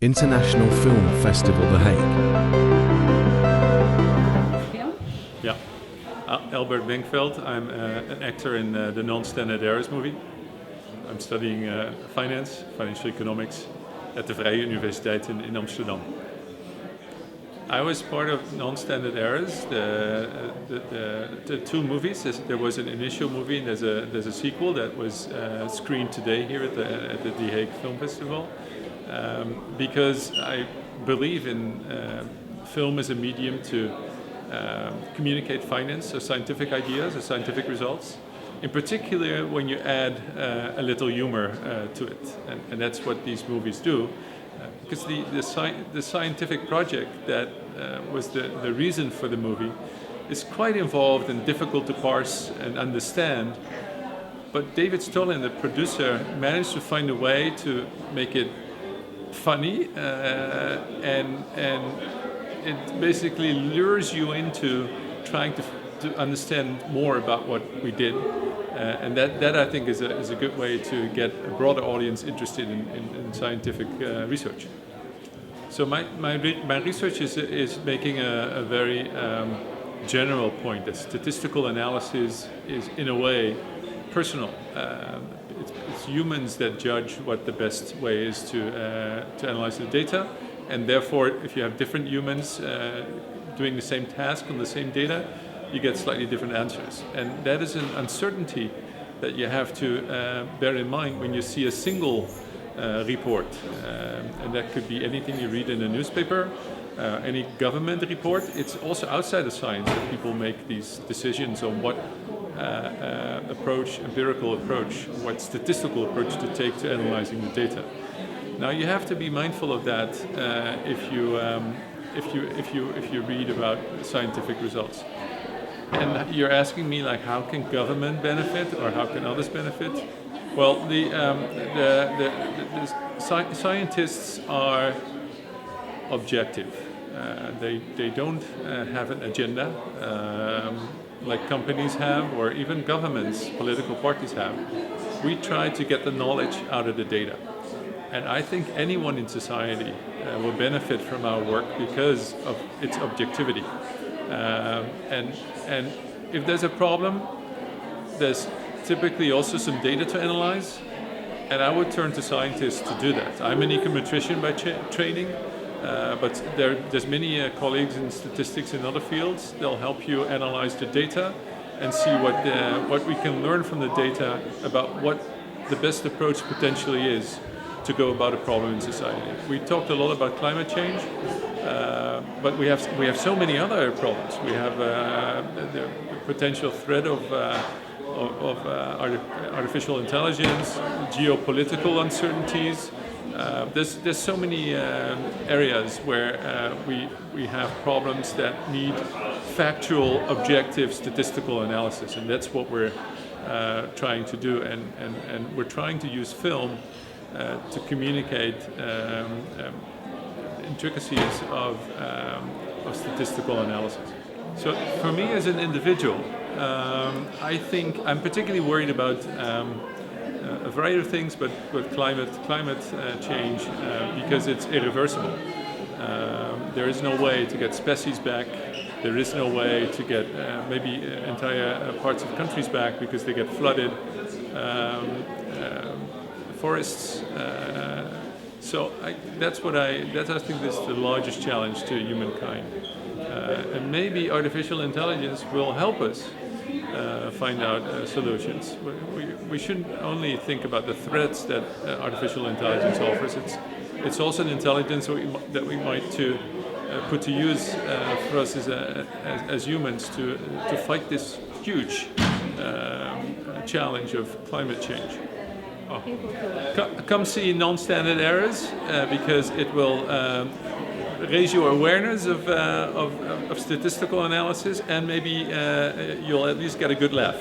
International Film Festival The Hague. Yeah, Albert Menkveld. I'm an actor in the Non-Standard Errors movie. I'm studying financial economics at the Vrije Universiteit in Amsterdam. I was part of Non-Standard Errors, the two movies. There was an initial movie and there's a sequel that was screened today here at the Hague Film Festival. Because I believe in film as a medium to communicate finance or scientific ideas or scientific results. In particular, when you add a little humor to it, and that's what these movies do. Because the scientific project that was the reason for the movie is quite involved and difficult to parse and understand. But David Stolin, the producer, managed to find a way to make it funny and it basically lures you into trying to understand more about what we did, and that I think is a good way to get a broader audience interested in scientific research. So my research is making a very general point that statistical analysis is in a way personal. It's humans that judge what the best way is to analyze the data, and therefore if you have different humans doing the same task on the same data, you get slightly different answers. And that is an uncertainty that you have to bear in mind when you see a single report. And that could be anything you read in a newspaper, any government report. It's also outside of science that people make these decisions on what empirical approach, what statistical approach to take to analyzing the data. Now you have to be mindful of that if you read about scientific results. And you're asking me, like, how can government benefit or how can others benefit? Well, the scientists are objective. They don't have an agenda like companies have, or even governments, political parties have. We try to get the knowledge out of the data. And I think anyone in society will benefit from our work because of its objectivity. And if there's a problem, there's typically also some data to analyze, and I would turn to scientists to do that. I'm an econometrician by training, but there's many colleagues in statistics in other fields. They'll help you analyze the data and see what we can learn from the data about what the best approach potentially is to go about a problem in society. We talked a lot about climate change, but we have so many other problems. We have the potential threat of artificial intelligence, geopolitical uncertainties. There's so many areas where we have problems that need factual, objective, statistical analysis, and that's what we're trying to do. And we're trying to use film to communicate intricacies of statistical analysis. So for me as an individual, I think I'm particularly worried about a variety of things, but climate change because it's irreversible. There is no way to get species back. There is no way to get maybe entire parts of countries back because they get flooded. Forests. So I think this is the largest challenge to humankind. And maybe artificial intelligence will help us find out solutions. We shouldn't only think about the threats that artificial intelligence offers. It's also an intelligence that we might put to use for us as humans to fight this huge challenge of climate change. Oh. Come see Non-Standard Errors because it will raise your awareness of statistical analysis, and maybe you'll at least get a good laugh.